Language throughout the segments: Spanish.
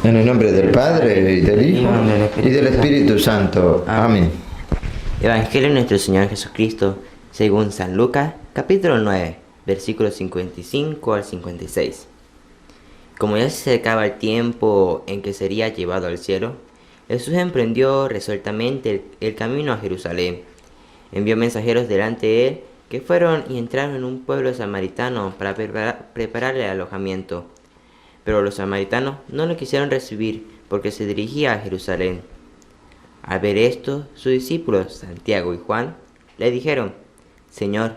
En el nombre del Padre, y del Hijo, y del Espíritu Santo. Amén. Evangelio de nuestro Señor Jesucristo, según San Lucas, capítulo 9, versículos 55 al 56. Como ya se acercaba el tiempo en que sería llevado al cielo, Jesús emprendió resueltamente el camino a Jerusalén. Envió mensajeros delante de él, que fueron y entraron en un pueblo samaritano para prepararle el alojamiento. Pero los samaritanos no lo quisieron recibir, porque se dirigía a Jerusalén. Al ver esto, sus discípulos, Santiago y Juan, le dijeron: Señor,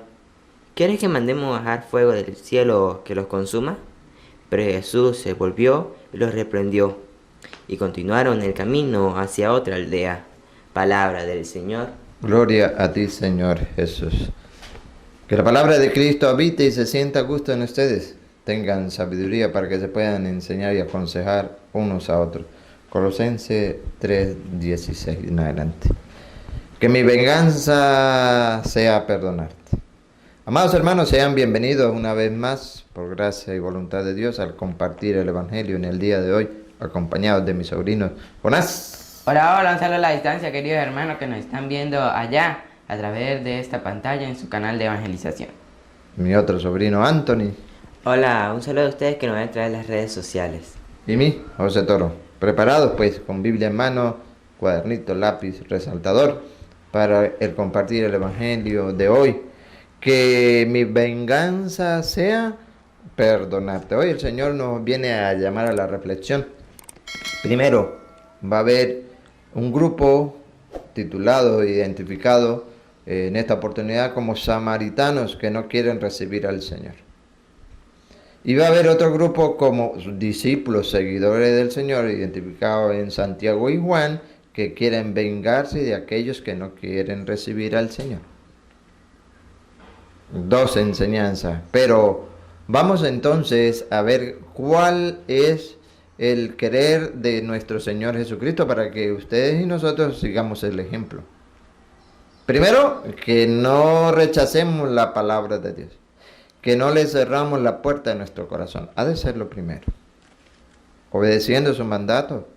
¿quieres que mandemos bajar fuego del cielo que los consuma? Pero Jesús se volvió y los reprendió, y continuaron el camino hacia otra aldea. Palabra del Señor. Gloria a ti, Señor Jesús. Que la palabra de Cristo habite y se sienta a gusto en ustedes. Tengan sabiduría para que se puedan enseñar y aconsejar unos a otros. Colosenses 3:16 en adelante. Que mi venganza sea perdonarte. Amados hermanos, sean bienvenidos una vez más, por gracia y voluntad de Dios, al compartir el Evangelio en el día de hoy, acompañados de mis sobrinos. Jonás. Hola, un saludo a la distancia, queridos hermanos que nos están viendo allá a través de esta pantalla en su canal de evangelización. Mi otro sobrino Anthony. Hola, un saludo a ustedes que nos ven a través de las redes sociales. Y mí, José Toro. Preparados pues, con Biblia en mano, cuadernito, lápiz, resaltador, para el compartir el Evangelio de hoy. Que mi venganza sea perdonarte. Hoy el Señor nos viene a llamar a la reflexión. Primero, va a haber un grupo titulado, identificado en esta oportunidad como samaritanos que no quieren recibir al Señor. Y va a haber otro grupo como discípulos, seguidores del Señor, identificados en Santiago y Juan, que quieren vengarse de aquellos que no quieren recibir al Señor. Dos enseñanzas, pero vamos entonces a ver cuál es el querer de nuestro Señor Jesucristo para que ustedes y nosotros sigamos el ejemplo. Primero, que no rechacemos la palabra de Dios, que no le cerramos la puerta de nuestro corazón. Ha de ser lo primero, obedeciendo su mandato.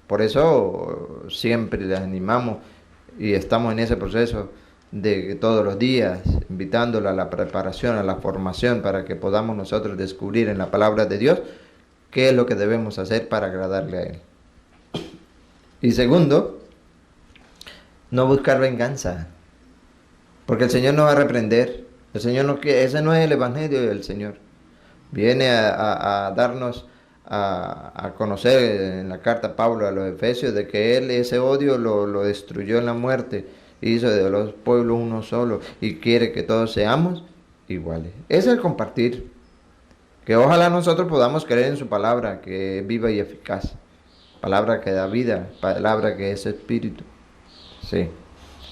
Por eso siempre les animamos y estamos en ese proceso de todos los días, invitándola a la preparación, a la formación, para que podamos nosotros descubrir en la palabra de Dios qué es lo que debemos hacer para agradarle a Él. Y segundo, no buscar venganza, porque el Señor nos va a reprender. El Señor no quiere, ese no es el Evangelio del Señor. Viene a darnos a conocer en la carta Pablo a los Efesios de que Él ese odio lo destruyó en la muerte, hizo de los pueblos uno solo y quiere que todos seamos iguales. Es el compartir. Que ojalá nosotros podamos creer en su palabra, que es viva y eficaz. Palabra que da vida, palabra que es espíritu. Sí.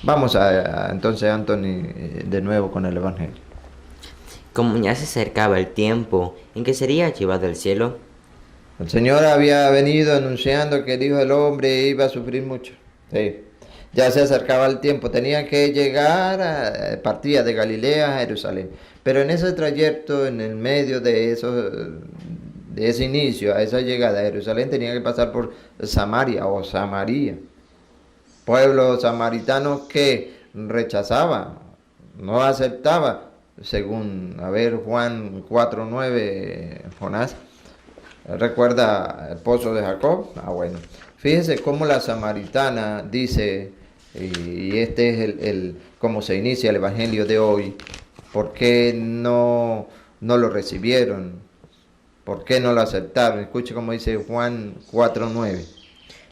Vamos entonces, Anthony, de nuevo con el Evangelio. Como ya se acercaba el tiempo en que sería llevado al cielo, El Señor había venido anunciando que el Hijo del Hombre iba a sufrir mucho. Sí. Ya se acercaba el tiempo, tenía que llegar, partía de Galilea a Jerusalén. Pero en ese trayecto, en el medio de ese inicio, a esa llegada a Jerusalén, tenía que pasar por Samaria o Samaria. Pueblo samaritano que rechazaba, no aceptaba, según, Juan 4:9, Jonás. ¿Recuerda el pozo de Jacob? Bueno. Fíjense cómo la samaritana dice, y este es cómo se inicia el Evangelio de hoy. ¿Por qué no lo recibieron? ¿Por qué no lo aceptaron? Escuche cómo dice Juan 4:9.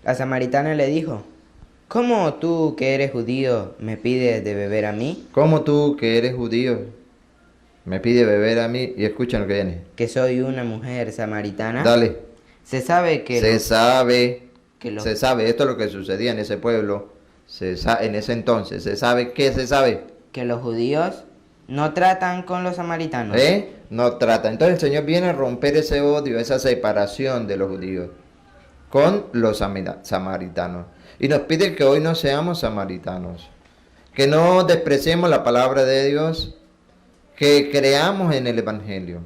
La samaritana le dijo: ¿Cómo tú, que eres judío, me pides de beber a mí? ¿Cómo tú, que eres judío, me pides beber a mí? Y escuchen lo que viene. Que soy una mujer samaritana. Dale. Se sabe que Se sabe, esto es lo que sucedía en ese pueblo, en ese entonces. Se sabe, ¿qué se sabe? Que los judíos no tratan con los samaritanos. No trata. Entonces el Señor viene a romper ese odio, esa separación de los judíos con los samaritanos. Y nos pide que hoy no seamos samaritanos, que no despreciemos la palabra de Dios, que creamos en el Evangelio.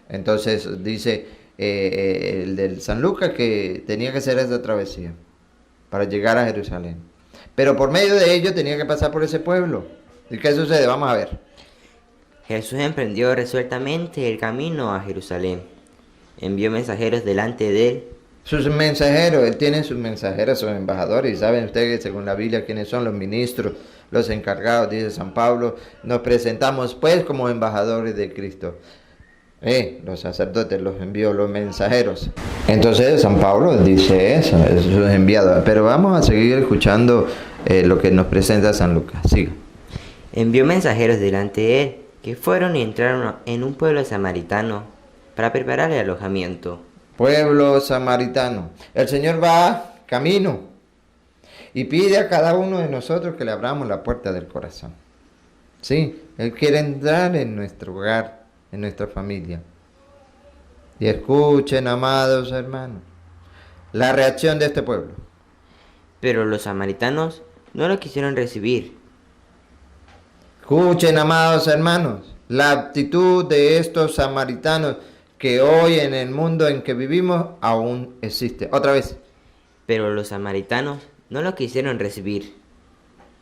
Entonces dice, el del San Lucas, que tenía que hacer esa travesía para llegar a Jerusalén. Pero por medio de ello tenía que pasar por ese pueblo. ¿Y qué sucede? Vamos a ver. Jesús emprendió resueltamente el camino a Jerusalén. Envió mensajeros delante de él. Sus mensajeros, él tiene sus mensajeros, sus embajadores, y saben ustedes, según la Biblia, quiénes son los ministros, los encargados, dice San Pablo. Nos presentamos pues como embajadores de Cristo. Los sacerdotes los envió, los mensajeros. Entonces San Pablo dice eso, sus enviados. Pero vamos a seguir escuchando lo que nos presenta San Lucas. Siga. Envió mensajeros delante de él, que fueron y entraron en un pueblo samaritano para preparar el alojamiento. Pueblo samaritano. El Señor va camino y pide a cada uno de nosotros que le abramos la puerta del corazón. Sí, Él quiere entrar en nuestro hogar, en nuestra familia. Y escuchen, amados hermanos, la reacción de este pueblo. Pero los samaritanos no lo quisieron recibir. Escuchen, amados hermanos, la actitud de estos samaritanos que hoy en el mundo en que vivimos aún existe. Otra vez. Pero los samaritanos no lo quisieron recibir.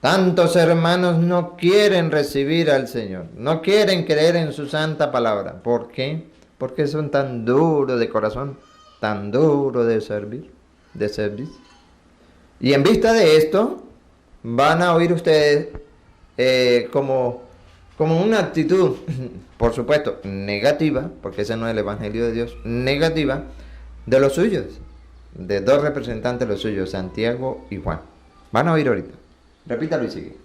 Tantos hermanos no quieren recibir al Señor, no quieren creer en su santa palabra. ¿Por qué? Porque son tan duros de corazón, tan duros de servir, de servir. Y en vista de esto, van a oír ustedes como una actitud, por supuesto, negativa, porque ese no es el Evangelio de Dios, negativa, de los suyos, de dos representantes de los suyos, Santiago y Juan. Van a oír ahorita. Repítalo y sigue.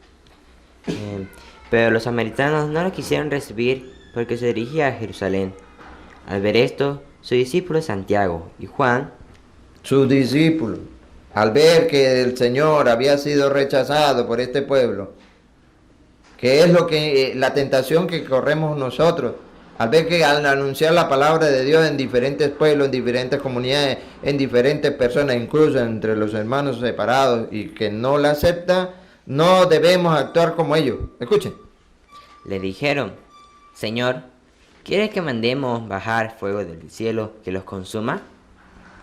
Pero los samaritanos no lo quisieron recibir porque se dirigía a Jerusalén. Al ver esto, su discípulo Santiago y Juan, sus discípulos, al ver que el Señor había sido rechazado por este pueblo, que es lo que la tentación que corremos nosotros, al ver que al anunciar la palabra de Dios en diferentes pueblos, en diferentes comunidades, en diferentes personas, incluso entre los hermanos separados, y que no la acepta, no debemos actuar como ellos. Escuchen. le dijeron: Señor, ¿quieres que mandemos bajar fuego del cielo que los consuma?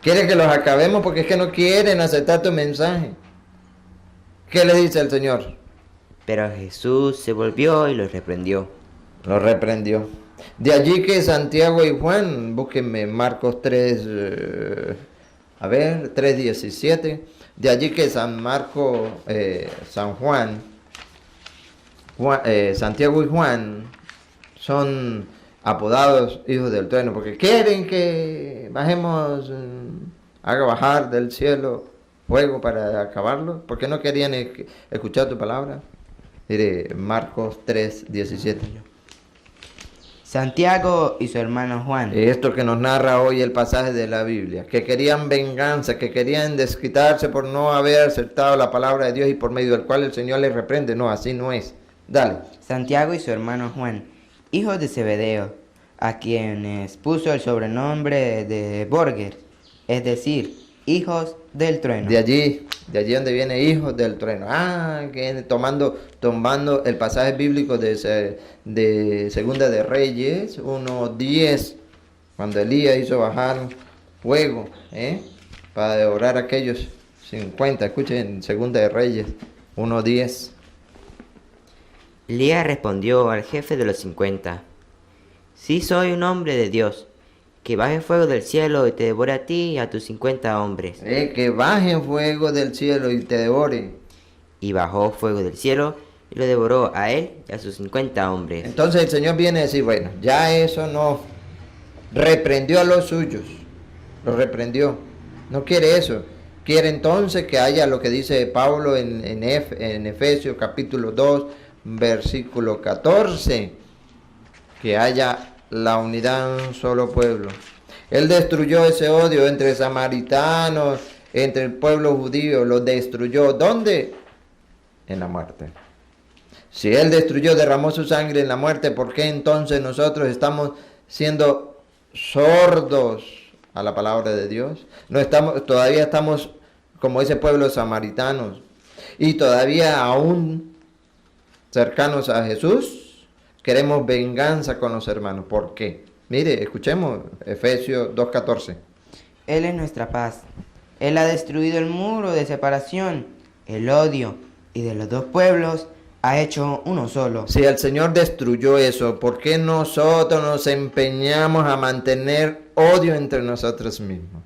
¿Quiere que los acabemos? Porque es que no quieren aceptar tu mensaje. ¿Qué le dice el Señor? Pero Jesús se volvió y los reprendió. Lo reprendió. De allí que Santiago y Juan, búsquenme Marcos 3, 3:17. De allí que Santiago y Juan son apodados hijos del trueno, porque quieren que bajemos, haga bajar del cielo fuego para acabarlo, porque no querían escuchar tu palabra. Mire, Marcos 3:17. Santiago y su hermano Juan. Esto que nos narra hoy el pasaje de la Biblia, que querían venganza, que querían desquitarse por no haber aceptado la palabra de Dios y por medio del cual el Señor les reprende. No, así no es. Dale. Santiago y su hermano Juan, hijos de Zebedeo, a quienes puso el sobrenombre de Borger, es decir, hijos del trueno. De allí donde viene hijos del trueno. Que tomando el pasaje bíblico de Segunda de Reyes 1:10, cuando Elías hizo bajar fuego para devorar a aquellos 50. Escuchen, Segunda de Reyes 1:10. Elías respondió al jefe de los 50: Sí soy un hombre de Dios, que baje fuego del cielo y te devore a ti y a tus 50 hombres. Que baje fuego del cielo y te devore. Y bajó fuego del cielo y lo devoró a él y a sus 50 hombres. Entonces el Señor viene a decir, bueno, ya eso no. Reprendió a los suyos. Los reprendió. No quiere eso. Quiere entonces que haya lo que dice Pablo en Efesios capítulo 2, versículo 14. Que haya la unidad en un solo pueblo. Él destruyó ese odio entre samaritanos, entre el pueblo judío, lo destruyó. ¿Dónde? En la muerte. Si Él destruyó, derramó su sangre en la muerte, ¿por qué entonces nosotros estamos siendo sordos a la palabra de Dios? Todavía estamos como ese pueblo samaritanos y todavía aún cercanos a Jesús. Queremos venganza con los hermanos. ¿Por qué? Mire, escuchemos Efesios 2:14. Él es nuestra paz. Él ha destruido el muro de separación, el odio, y de los dos pueblos ha hecho uno solo. Si el Señor destruyó eso, ¿por qué nosotros nos empeñamos a mantener odio entre nosotros mismos?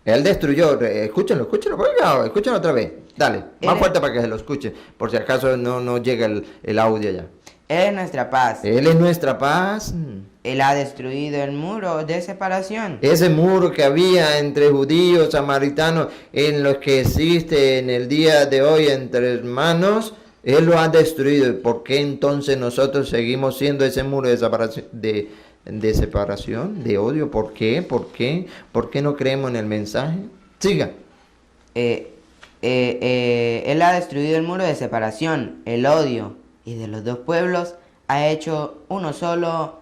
Él destruyó, escúchenlo, oiga, escúchenlo otra vez. Dale, más fuerte para que se lo escuche, por si acaso no llega el audio ya. Él es nuestra paz. Él es nuestra paz. Él ha destruido el muro de separación. Ese muro que había entre judíos, samaritanos, en los que existe en el día de hoy entre hermanos, Él lo ha destruido. ¿Por qué entonces nosotros seguimos siendo ese muro de separación, de separación, de odio? ¿Por qué? ¿Por qué? ¿Por qué no creemos en el mensaje? Siga. Él ha destruido el muro de separación, el odio, y de los dos pueblos ha hecho uno solo.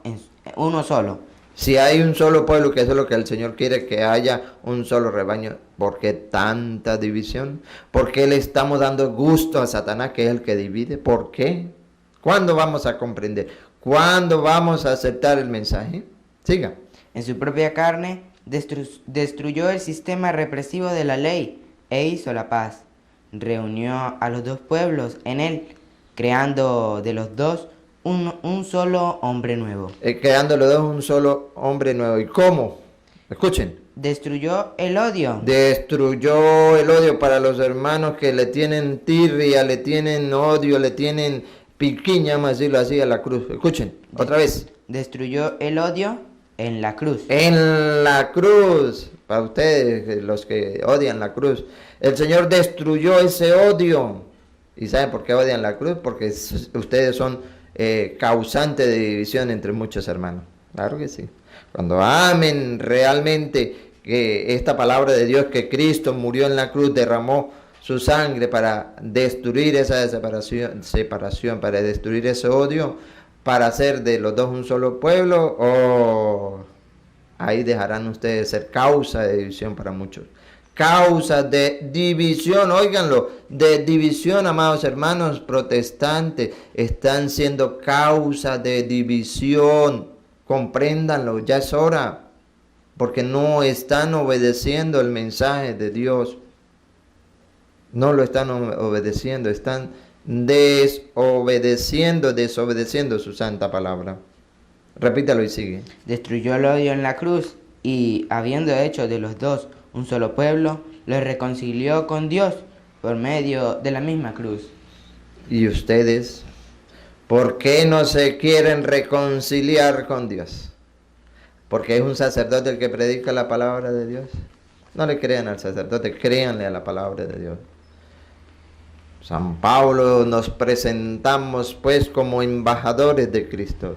Si hay un solo pueblo, que eso es lo que el Señor quiere, que haya un solo rebaño, ¿por qué tanta división? ¿Por qué le estamos dando gusto a Satanás, que es el que divide? ¿Por qué? ¿Cuándo vamos a comprender? ¿Cuándo vamos a aceptar el mensaje? Siga. En su propia carne destruyó el sistema represivo de la ley e hizo la paz. Reunió a los dos pueblos en él, creando de los dos un solo hombre nuevo. Creando los dos un solo hombre nuevo. ¿Y cómo? Escuchen. Destruyó el odio. Destruyó el odio para los hermanos que le tienen tirria, le tienen odio, le tienen piquiña, vamos a decirlo así, a la cruz. Escuchen, otra vez. Destruyó el odio en la cruz. En la cruz. Para ustedes, los que odian la cruz. El Señor destruyó ese odio. ¿Y saben por qué odian la cruz? Porque ustedes son causantes de división entre muchos hermanos. Claro que sí. Cuando amen realmente que esta palabra de Dios, que Cristo murió en la cruz, derramó su sangre para destruir esa separación, para destruir ese odio, para hacer de los dos un solo pueblo, ahí dejarán ustedes ser causa de división para muchos. Causa de división, óiganlo, de división, amados hermanos protestantes, están siendo causa de división. Compréndanlo, ya es hora, porque no están obedeciendo el mensaje de Dios. No lo están obedeciendo, están desobedeciendo su santa palabra. Repítalo y sigue. Destruyó el odio en la cruz y, habiendo hecho de los dos un solo pueblo, los reconcilió con Dios por medio de la misma cruz. ¿Y ustedes? ¿Por qué no se quieren reconciliar con Dios? ¿Porque es un sacerdote el que predica la palabra de Dios? No le crean al sacerdote, créanle a la palabra de Dios. San Pablo, nos presentamos pues como embajadores de Cristo.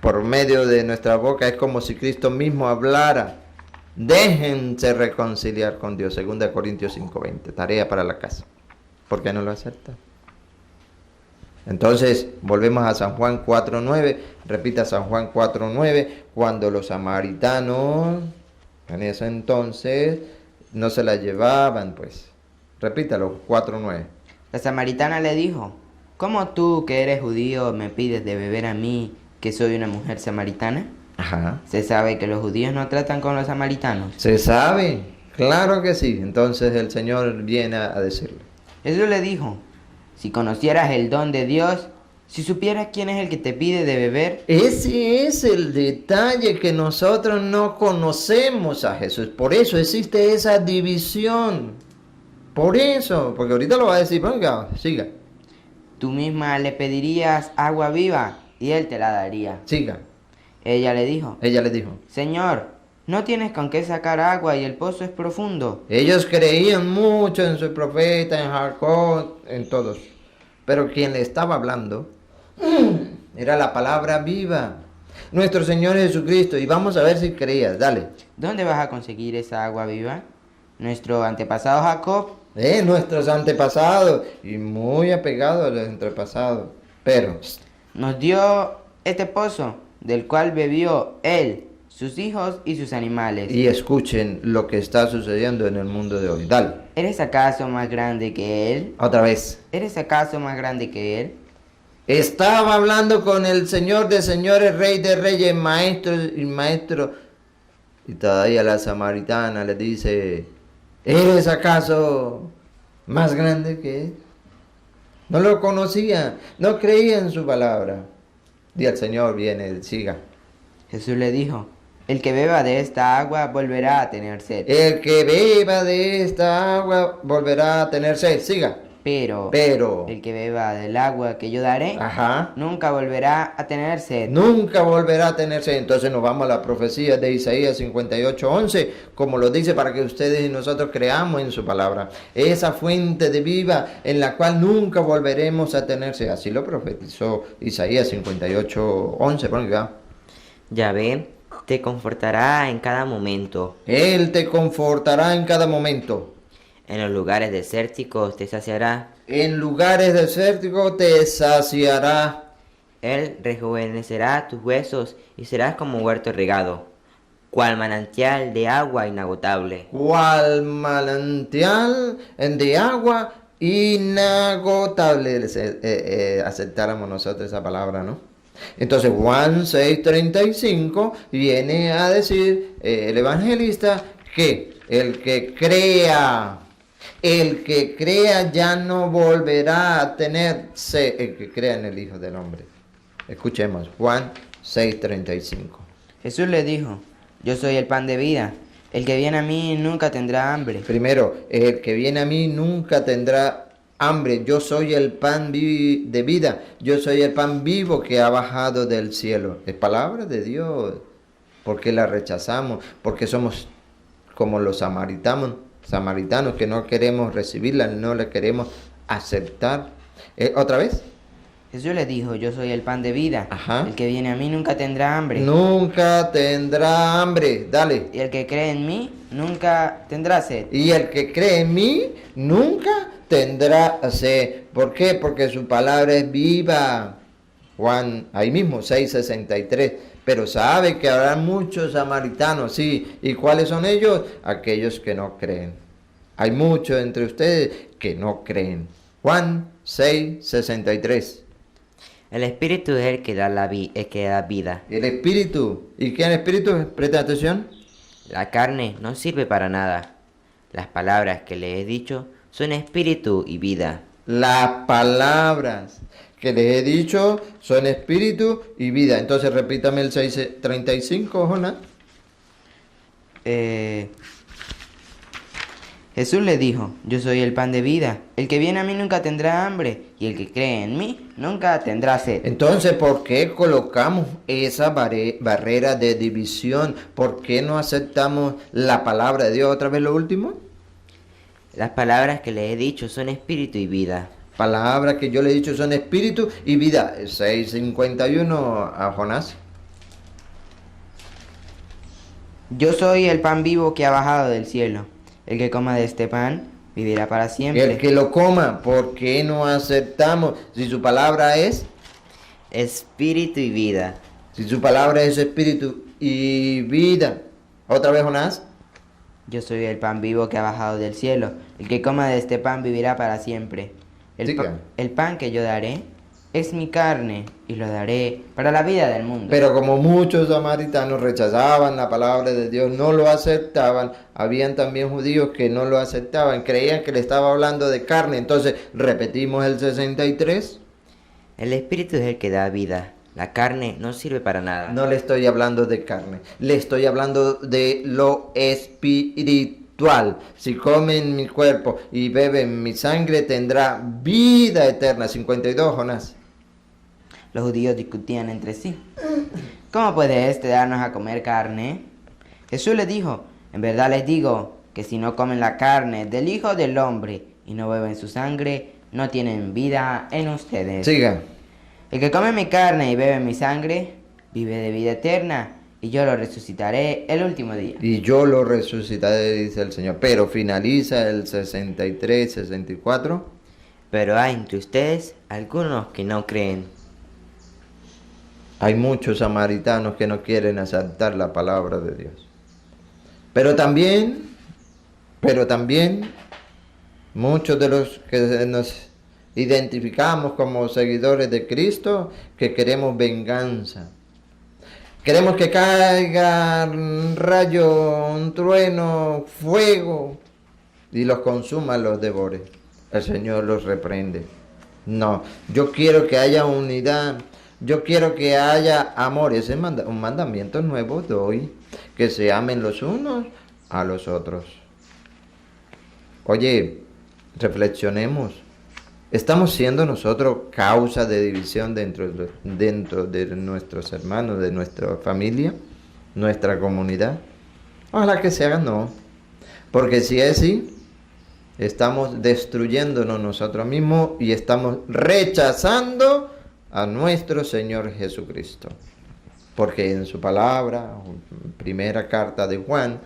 Por medio de nuestra boca es como si Cristo mismo hablara. Déjense reconciliar con Dios, 2 Corintios 5:20, tarea para la casa. ¿Por qué no lo acepta? Entonces, volvemos a San Juan 4:9, repita San Juan 4:9, cuando los samaritanos, en ese entonces, no se la llevaban, pues. Repítalo, 4:9. La samaritana le dijo: ¿Cómo tú, que eres judío, me pides de beber a mí, que soy una mujer samaritana? Ajá. Se sabe que los judíos no tratan con los samaritanos. Se sabe, claro que sí. Entonces el Señor viene a decirle. Jesús le dijo: si conocieras el don de Dios, si supieras quién es el que te pide de beber. Ese es el detalle, que nosotros no conocemos a Jesús. Por eso existe esa división. Por eso, porque ahorita lo va a decir, venga, siga. Tú misma le pedirías agua viva y él te la daría. Siga. Ella le dijo: Señor, no tienes con qué sacar agua y el pozo es profundo. Ellos creían mucho en su profeta, en Jacob, en todos. Pero quien le estaba hablando era la palabra viva, nuestro Señor Jesucristo. Y vamos a ver si creías, dale. ¿Dónde vas a conseguir esa agua viva? Nuestro antepasado Jacob. Nuestros antepasados, y muy apegado a los antepasados. Pero nos dio este pozo, del cual bebió él, sus hijos y sus animales. Y escuchen lo que está sucediendo en el mundo de hoy. Dale. ¿Eres acaso más grande que él? Otra vez. ¿Eres acaso más grande que él? Estaba hablando con el Señor de señores, Rey de reyes, maestro y maestro. Y todavía la samaritana le dice, ¿eres acaso más grande que él? No lo conocía, no creía en su palabra. Y el Señor viene, siga. Jesús le dijo, el que beba de esta agua volverá a tener sed. El que beba de esta agua volverá a tener sed, siga. Pero el que beba del agua que yo daré, Ajá. nunca volverá a tener sed. Nunca volverá a tener sed. Entonces nos vamos a la profecía de Isaías 58:11, como lo dice, para que ustedes y nosotros creamos en su palabra. Esa fuente de vida en la cual nunca volveremos a tener sed. Así lo profetizó Isaías 58:11. Bueno, ya. Yahvé te confortará en cada momento. Él te confortará en cada momento. En los lugares desérticos te saciará. En lugares desérticos te saciará. Él rejuvenecerá tus huesos y serás como huerto regado, cual manantial de agua inagotable. Cual manantial de agua inagotable. Aceptáramos nosotros esa palabra, ¿no? Entonces Juan 6:35 viene a decir el evangelista que el que crea ya no volverá a tener sed, el que crea en el Hijo del Hombre. Escuchemos, Juan 6:35. Jesús le dijo, yo soy el pan de vida. El que viene a mí nunca tendrá hambre. Primero, el que viene a mí nunca tendrá hambre. Yo soy el pan de vida. Yo soy el pan vivo que ha bajado del cielo. Es palabra de Dios. ¿Por qué la rechazamos? Porque somos como los samaritanos que no queremos recibirla, no la queremos aceptar. ¿Otra vez? Jesús le dijo, yo soy el pan de vida. Ajá. El que viene a mí nunca tendrá hambre. Nunca tendrá hambre. Dale. Y el que cree en mí nunca tendrá sed. Y el que cree en mí nunca tendrá sed. ¿Por qué? Porque su palabra es viva. Juan, ahí mismo, 6:63. Pero sabe que habrá muchos samaritanos, sí. ¿Y cuáles son ellos? Aquellos que no creen. Hay muchos entre ustedes que no creen. Juan 6:63. El Espíritu es el que da vida. El Espíritu. ¿Y qué es el Espíritu? Presta atención. La carne no sirve para nada. Las palabras que le he dicho son espíritu y vida. Las palabras que les he dicho son espíritu y vida. Entonces repítame el 6:35, Jonás. Jesús le dijo, yo soy el pan de vida. El que viene a mí nunca tendrá hambre. Y el que cree en mí nunca tendrá sed. Entonces, ¿por qué colocamos esa barrera de división? ¿Por qué no aceptamos la palabra de Dios? Otra vez lo último. Las palabras que le he dicho son espíritu y vida. Palabras que yo le he dicho son espíritu y vida. 6:51 a Jonás. Yo soy el pan vivo que ha bajado del cielo. El que coma de este pan vivirá para siempre. El que lo coma, ¿por qué no aceptamos? Si su palabra es espíritu y vida. Si su palabra es espíritu y vida. Otra vez, Jonás. Yo soy el pan vivo que ha bajado del cielo. El que coma de este pan vivirá para siempre. El pan que yo daré es mi carne y lo daré para la vida del mundo. Pero como muchos samaritanos rechazaban la palabra de Dios, no lo aceptaban, habían también judíos que no lo aceptaban, creían que le estaba hablando de carne. Entonces, repetimos el 63. El espíritu es el que da vida. La carne no sirve para nada. No le estoy hablando de carne, le estoy hablando de lo espiritual. Si comen mi cuerpo y beben mi sangre, tendrá vida eterna. 52, Jonás. Los judíos discutían entre sí. ¿Cómo puede éste darnos a comer carne? Jesús les dijo, en verdad les digo que si no comen la carne del Hijo del Hombre y no beben su sangre, no tienen vida en ustedes. Siga. El que come mi carne y bebe mi sangre, vive de vida eterna, y yo lo resucitaré el último día. Y yo lo resucitaré, dice el Señor. Pero finaliza el 63, 64. Pero hay entre ustedes algunos que no creen. Hay muchos samaritanos que no quieren aceptar la palabra de Dios. Pero también, muchos de los que nos identificamos como seguidores de Cristo que queremos venganza. Queremos que caiga un rayo, un trueno, fuego y los consuma, los devore. El Señor los reprende. No, yo quiero que haya unidad. Yo quiero que haya amor. Ese es un mandamiento nuevo doy. Que se amen los unos a los otros. Oye, reflexionemos. ¿Estamos siendo nosotros causa de división dentro de nuestros hermanos, de nuestra familia, nuestra comunidad? Ojalá que se haga no. Porque si es así, estamos destruyéndonos nosotros mismos y estamos rechazando a nuestro Señor Jesucristo. Porque en su palabra, primera carta de Juan,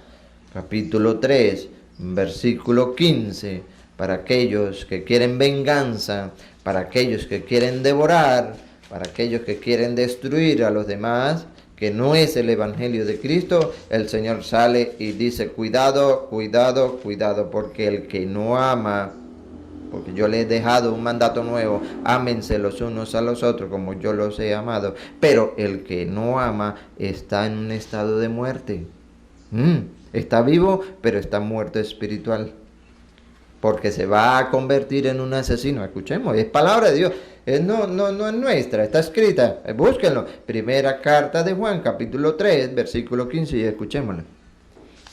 capítulo 3, versículo 15, para aquellos que quieren venganza, para aquellos que quieren devorar, para aquellos que quieren destruir a los demás, que no es el Evangelio de Cristo, el Señor sale y dice, cuidado, cuidado, cuidado, porque el que no ama, porque yo les he dejado un mandato nuevo, ámense los unos a los otros como yo los he amado, pero el que no ama está en un estado de muerte. Está vivo, pero está muerto espiritual. Porque se va a convertir en un asesino. Escuchemos, es palabra de Dios. No es nuestra, está escrita. Búsquenlo. Primera carta de Juan, capítulo 3, versículo 15, y escuchémoslo.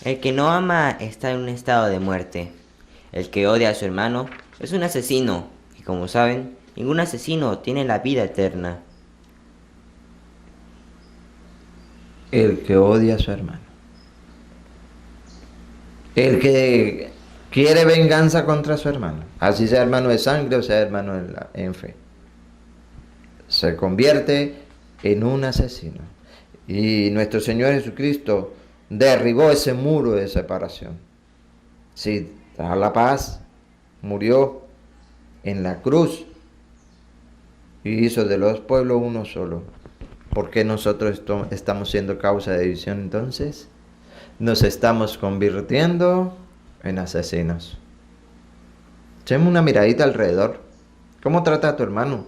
El que no ama está en un estado de muerte. El que odia a su hermano es un asesino. Y como saben, ningún asesino tiene la vida eterna. El que odia a su hermano. El que quiere venganza contra su hermano, así sea hermano de sangre o sea hermano en fe, se convierte en un asesino. Y nuestro Señor Jesucristo derribó ese muro de separación. Sí, trajo la paz, murió en la cruz y hizo de los pueblos uno solo. ¿Por qué nosotros estamos siendo causa de división entonces? Nos estamos convirtiendo en asesinos. Echemos una miradita alrededor. ¿Cómo tratas a tu hermano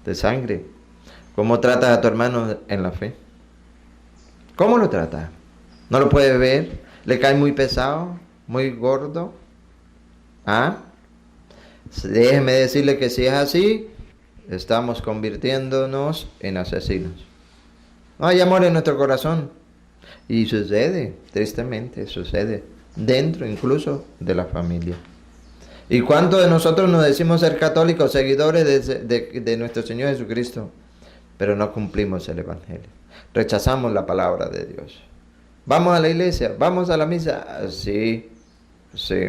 de sangre? ¿Cómo tratas a tu hermano en la fe? ¿Cómo lo tratas? ¿No lo puedes ver? ¿Le cae muy pesado? ¿Muy gordo? ¿Ah? Déjeme decirle que si es así, estamos convirtiéndonos en asesinos. No hay amor en nuestro corazón. Y sucede, tristemente, sucede. Dentro incluso de la familia. ¿Y cuántos de nosotros nos decimos ser católicos, seguidores de nuestro Señor Jesucristo, pero no cumplimos el Evangelio? Rechazamos la palabra de Dios. ¿Vamos a la iglesia? ¿Vamos a la misa? Sí, sí.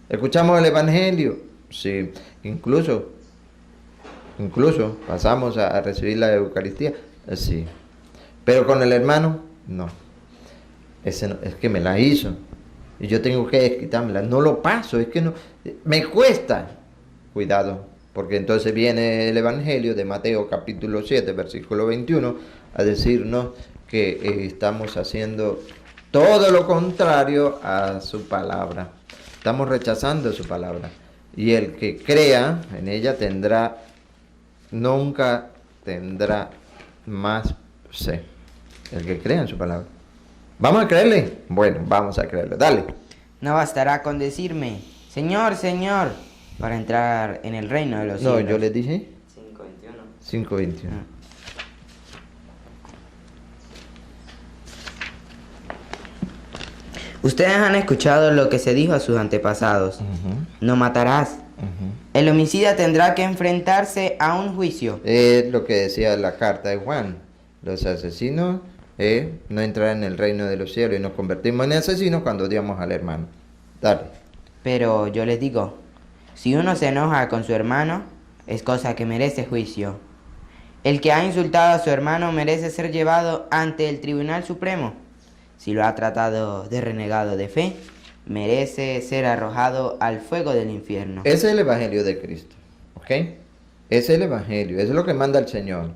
¿Escuchamos el Evangelio? Sí. Incluso pasamos a recibir la Eucaristía. Sí. Pero con el hermano, no. Es que me la hizo. Y yo tengo que quitármela. No lo paso, es que no. Me cuesta. Cuidado, porque entonces viene el Evangelio de Mateo capítulo 7, versículo 21, a decirnos que estamos haciendo todo lo contrario a su palabra. Estamos rechazando su palabra. Y el que crea en ella nunca tendrá más sed. El que crea en su palabra. ¿Vamos a creerle? Bueno, vamos a creerle. Dale. No bastará con decirme, Señor, Señor, para entrar en el reino de los cielos. No, yo les dije 5:21. Ustedes han escuchado lo que se dijo a sus antepasados. No matarás. El homicida tendrá que enfrentarse a un juicio. Es lo que decía la carta de Juan. Los asesinos no entrarán en el reino de los cielos, y nos convertimos en asesinos cuando odiamos al hermano. Dale. Pero yo les digo, si uno se enoja con su hermano, es cosa que merece juicio. El que ha insultado a su hermano merece ser llevado ante el Tribunal Supremo. Si lo ha tratado de renegado de fe, merece ser arrojado al fuego del infierno. Ese es el Evangelio de Cristo, ¿ok? Ese es el Evangelio, eso es lo que manda el Señor.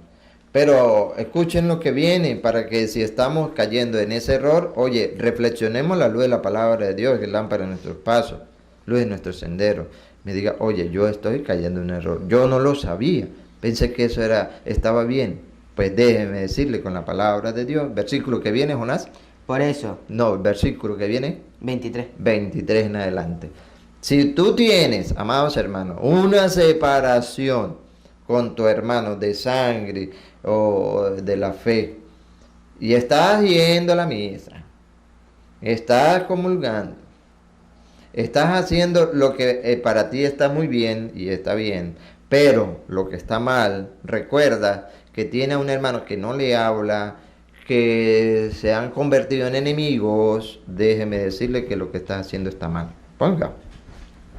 Pero escuchen lo que viene para que si estamos cayendo en ese error, oye, reflexionemos la luz de la palabra de Dios, que es lámpara en nuestros pasos, luz en nuestro sendero. me diga, oye, yo estoy cayendo en un error. Yo no lo sabía. Pensé que eso estaba bien. Pues déjeme decirle con la palabra de Dios. Versículo que viene, Jonás. Por eso, No, versículo que viene, 23. 23 en adelante. Si tú tienes, amados hermanos, una separación con tu hermano de sangre o de la fe, y estás yendo a la misa, estás comulgando, estás haciendo lo que para ti está muy bien y está bien, pero lo que está mal, recuerda que tiene a un hermano que no le habla, que se han convertido en enemigos, déjeme decirle que lo que está haciendo está mal. Ponga.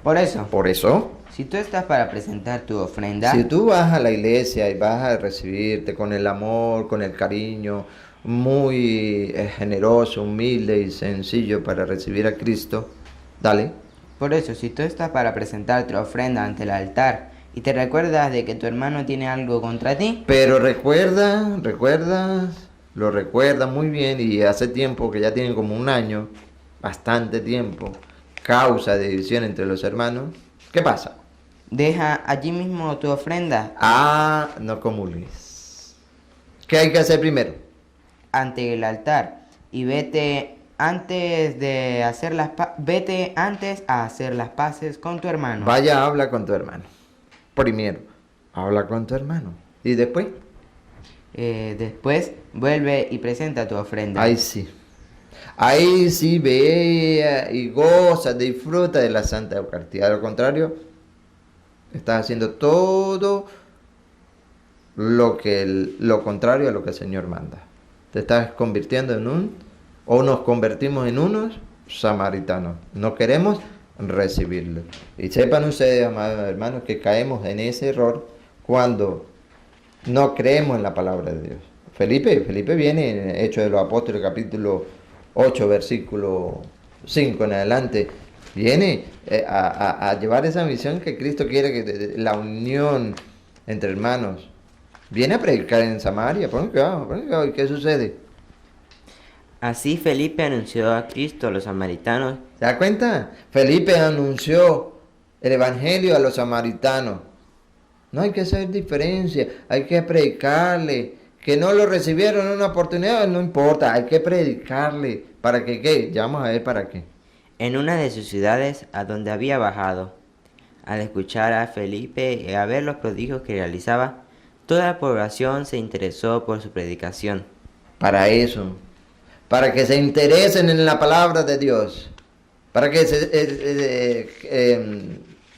Por eso, Por eso, si tú estás para presentar tu ofrenda, si tú vas a la iglesia y vas a recibirte con el amor, con el cariño, muy generoso, humilde y sencillo para recibir a Cristo, dale. por eso, si tú estás para presentar tu ofrenda ante el altar y te recuerdas de que tu hermano tiene algo contra ti, Pero lo recuerdas muy bien y hace tiempo que ya tienen como un año, bastante tiempo, causa de división entre los hermanos, ¿qué pasa? deja allí mismo tu ofrenda No comulgues. ¿Qué hay que hacer primero? ante el altar y vete vete antes a hacer las paces con tu hermano. Vaya, habla con tu hermano. Primero, habla con tu hermano. Y después, Después vuelve y presenta tu ofrenda. ahí sí. Ahí sí ve y goza, disfruta de la Santa Eucaristía. De lo contrario, estás haciendo todo lo contrario a lo que el Señor manda. Te estás convirtiendo o nos convertimos en unos samaritanos. No queremos recibirlo. Y sepan ustedes, amados hermanos, que caemos en ese error cuando no creemos en la palabra de Dios. Felipe viene en Hechos de los Apóstoles, capítulo 8, versículo 5 en adelante. Viene a llevar esa misión que Cristo quiere, la unión entre hermanos. Viene a predicar en Samaria. Ponle cuidado. ¿Y qué sucede? Así Felipe anunció a Cristo a los samaritanos. ¿Se da cuenta? Felipe anunció el evangelio a los samaritanos. No hay que hacer diferencia, hay que predicarle. Que no lo recibieron en una oportunidad, no importa, hay que predicarle. ¿Para que qué? Ya vamos a ver para qué. En una de sus ciudades a donde había bajado. Al escuchar a Felipe y a ver los prodigios que realizaba, toda la población se interesó por su predicación. Para eso, para que se interesen en la palabra de Dios, para que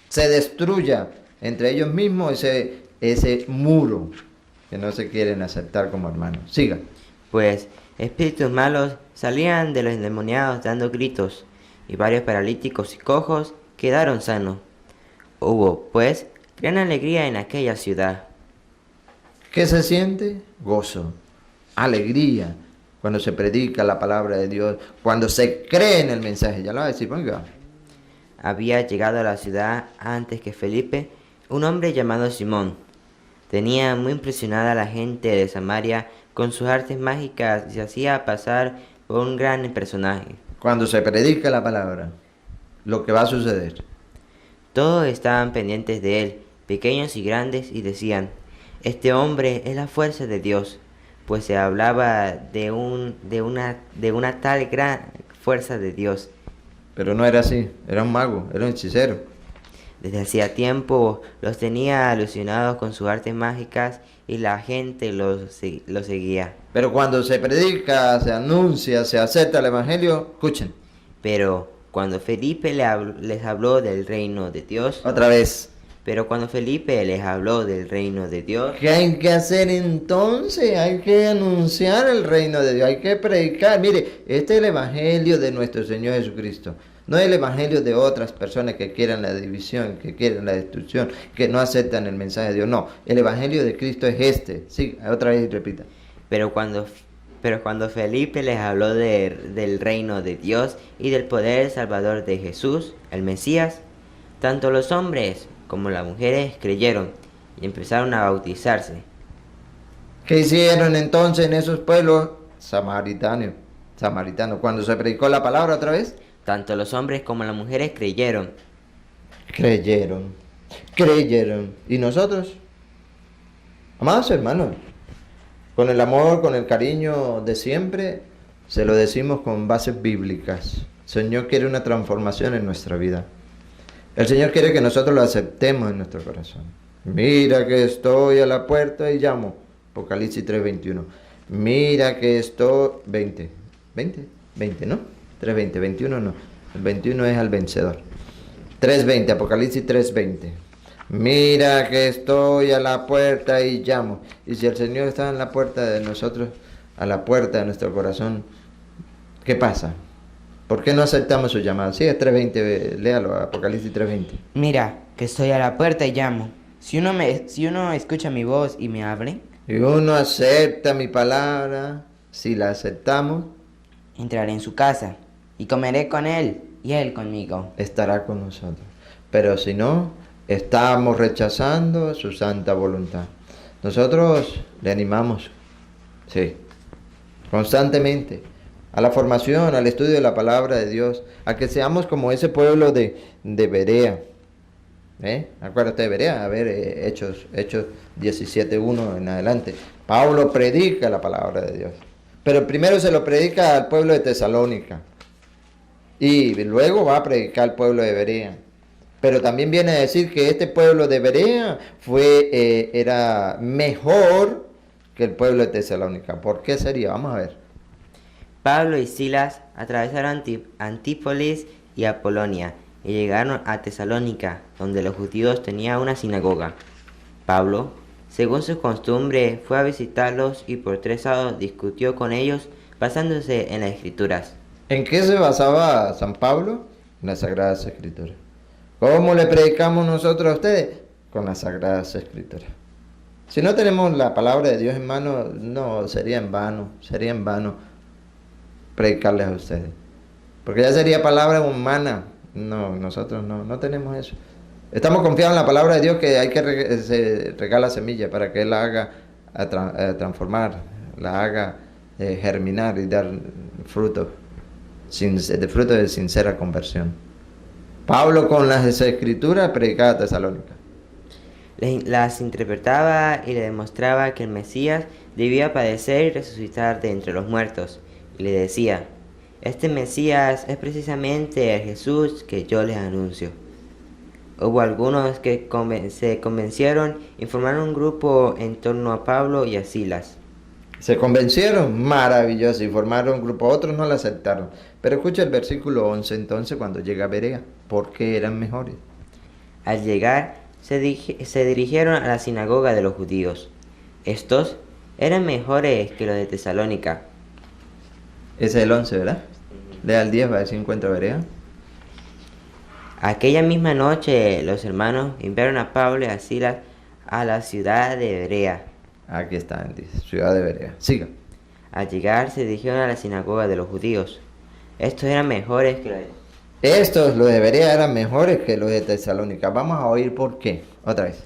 se destruya entre ellos mismos ese muro que no se quieren aceptar como hermanos. Siga. Pues espíritus malos salían de los endemoniados dando gritos, y varios paralíticos y cojos quedaron sanos. Hubo, pues, gran alegría en aquella ciudad. ¿Qué se siente? Gozo, alegría, cuando se predica la palabra de Dios, cuando se cree en el mensaje. Ya lo va a decir, ponga. Había llegado a la ciudad antes que Felipe un hombre llamado Simón. Tenía muy impresionada a la gente de Samaria con sus artes mágicas y se hacía pasar por un gran personaje. Cuando se predica la palabra, lo que va a suceder. Todos estaban pendientes de él, pequeños y grandes, y decían: este hombre es la fuerza de Dios, pues se hablaba de una tal gran fuerza de Dios. Pero no era así, era un mago, era un hechicero. Desde hacía tiempo los tenía alucinados con sus artes mágicas y la gente lo seguía. Pero cuando se predica, se anuncia, se acepta el evangelio, escuchen. Pero cuando Felipe les habló del reino de Dios, Otra vez. Pero cuando Felipe les habló del reino de Dios, ¿Qué hay que hacer entonces? Hay que anunciar el reino de Dios, hay que predicar. Mire, este es el evangelio de nuestro Señor Jesucristo. No es el evangelio de otras personas que quieran la división, que quieran la destrucción, que no aceptan el mensaje de Dios. No, el evangelio de Cristo es este. Sí, otra vez repita. pero cuando Felipe les habló del reino de Dios y del poder salvador de Jesús, el Mesías, tanto los hombres como las mujeres creyeron y empezaron a bautizarse. ¿Qué hicieron entonces en esos pueblos samaritanos? Cuando se predicó la palabra otra vez. Tanto los hombres como las mujeres creyeron. creyeron. ¿Y nosotros? Amados hermanos, con el amor, con el cariño de siempre, se lo decimos con bases bíblicas. El Señor quiere una transformación en nuestra vida. El Señor quiere que nosotros lo aceptemos en nuestro corazón. Mira que estoy a la puerta y llamo. Apocalipsis 3:21. Mira que estoy... 20, ¿no? 3:20, 21 no. El 21 es al vencedor. 3:20, Apocalipsis 3:20. Mira que estoy a la puerta y llamo. Y si el Señor está en la puerta de nosotros, a la puerta de nuestro corazón, ¿qué pasa? ¿Por qué no aceptamos su llamado? Sí, es 3:20, léalo, Apocalipsis 3:20. Mira, que estoy a la puerta y llamo. Si uno escucha mi voz y me abre, Y uno acepta mi palabra, si la aceptamos, entraré en su casa y comeré con él y él conmigo. estará con nosotros. Pero si no, estamos rechazando su santa voluntad. Nosotros le animamos, sí, constantemente, a la formación, al estudio de la palabra de Dios, a que seamos como ese pueblo de Berea. Acuérdate de Berea, a ver, Hechos 17:1 en adelante. Pablo predica la palabra de Dios, pero primero se lo predica al pueblo de Tesalónica y luego va a predicar al pueblo de Berea. Pero también viene a decir que este pueblo de Berea era mejor que el pueblo de Tesalónica. ¿Por qué sería? Vamos a ver. Pablo y Silas atravesaron Antípolis y Apolonia y llegaron a Tesalónica, donde los judíos tenían una sinagoga. Pablo, según su costumbre, fue a visitarlos y por 3 sábados discutió con ellos basándose en las Escrituras. ¿En qué se basaba San Pablo? En las Sagradas Escrituras. ¿Cómo le predicamos nosotros a ustedes? Con las Sagradas Escrituras. Si no tenemos la palabra de Dios en mano, no, sería en vano predicarles a ustedes. Porque ya sería palabra humana. No, nosotros no tenemos eso. Estamos confiados en la palabra de Dios, que hay que se regala semilla para que Él la haga transformar, la haga germinar y dar fruto, fruto de sincera conversión. Pablo con las Escrituras predicaba a Tesalónica. Las interpretaba y le demostraba que el Mesías debía padecer y resucitar de entre los muertos. Y le decía, este Mesías es precisamente el Jesús que yo les anuncio. Hubo algunos que se convencieron y formaron un grupo en torno a Pablo y a Silas. Se convencieron, maravilloso, y formaron un grupo. Otros no la aceptaron. Pero escucha el versículo 11 entonces, cuando llega a Berea. ¿Por qué eran mejores? Al llegar, se dirigieron a la sinagoga de los judíos. Estos eran mejores que los de Tesalónica. Ese es el 11, ¿verdad? Lea el 10, va a ver si encuentra Berea. Aquella misma noche los hermanos enviaron a Pablo y a Silas a la ciudad de Berea. Aquí está, dice, ciudad de Berea. Siga. Al llegar se dirigieron a la sinagoga de los judíos. Estos eran mejores que los de... Los de Berea eran mejores que los de Tesalónica. Vamos a oír por qué. Otra vez.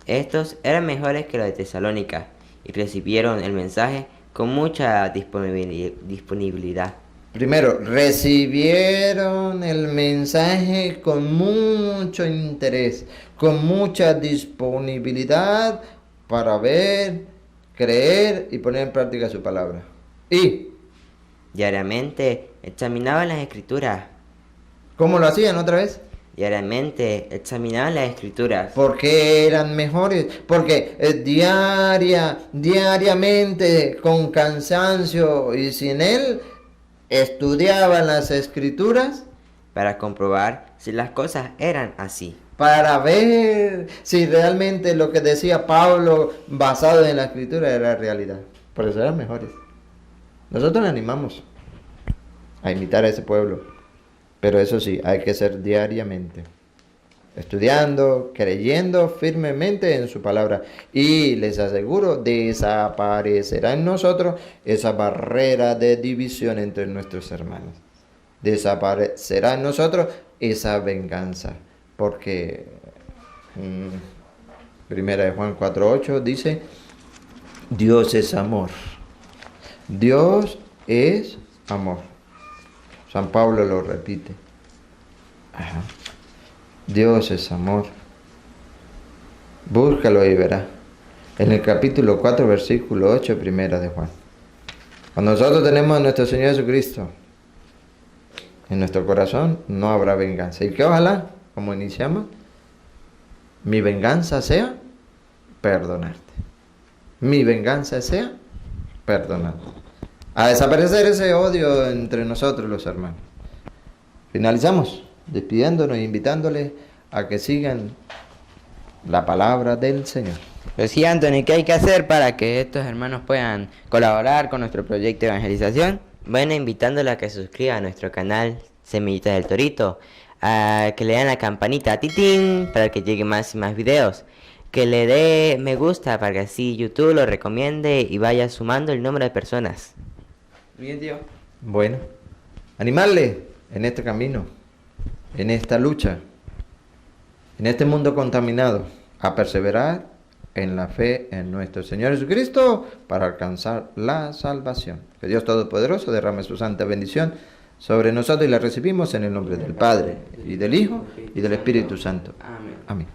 Estos eran mejores que los de Tesalónica y recibieron el mensaje con mucha disponibilidad. Primero, recibieron el mensaje con mucho interés, con mucha disponibilidad para ver, creer y poner en práctica su palabra. Y diariamente examinaban las Escrituras. ¿Cómo lo hacían otra vez? Diariamente examinaban las Escrituras. ¿Por qué eran mejores? Porque diariamente, con cansancio y sin él, estudiaban las Escrituras para comprobar si las cosas eran así. Para ver si realmente lo que decía Pablo basado en la Escritura era realidad. Por eso eran mejores. Nosotros le animamos a imitar a ese pueblo. Pero eso sí, hay que ser diariamente. Estudiando, creyendo firmemente en su palabra. Y les aseguro, desaparecerá en nosotros esa barrera de división entre nuestros hermanos. Desaparecerá en nosotros esa venganza. Porque Primera de Juan 4:8 dice, Dios es amor. Dios es amor. San Pablo lo repite. Ajá. Dios es amor. Búscalo y verás. En el capítulo 4, versículo 8, primera de Juan. Cuando nosotros tenemos a nuestro Señor Jesucristo en nuestro corazón, no habrá venganza. Y que ojalá, como iniciamos, mi venganza sea perdonarte. Mi venganza sea perdonarte. A desaparecer ese odio entre nosotros los hermanos. Finalizamos despidiéndonos e invitándoles a que sigan la palabra del Señor. Pues sí, Anthony, ¿qué hay que hacer para que estos hermanos puedan colaborar con nuestro proyecto de evangelización? Bueno, invitándole a que se suscriba a nuestro canal Semillita del Torito, a que le den la campanita a titín para que lleguen más y más videos, que le dé me gusta para que así YouTube lo recomiende y vaya sumando el número de personas. Bien, tío. Bueno, animarle en este camino, en esta lucha, en este mundo contaminado, a perseverar en la fe en nuestro Señor Jesucristo para alcanzar la salvación. Que Dios Todopoderoso derrame su santa bendición sobre nosotros y la recibimos en el nombre del Padre, y del Hijo, y del Espíritu Santo. Amén. Amén.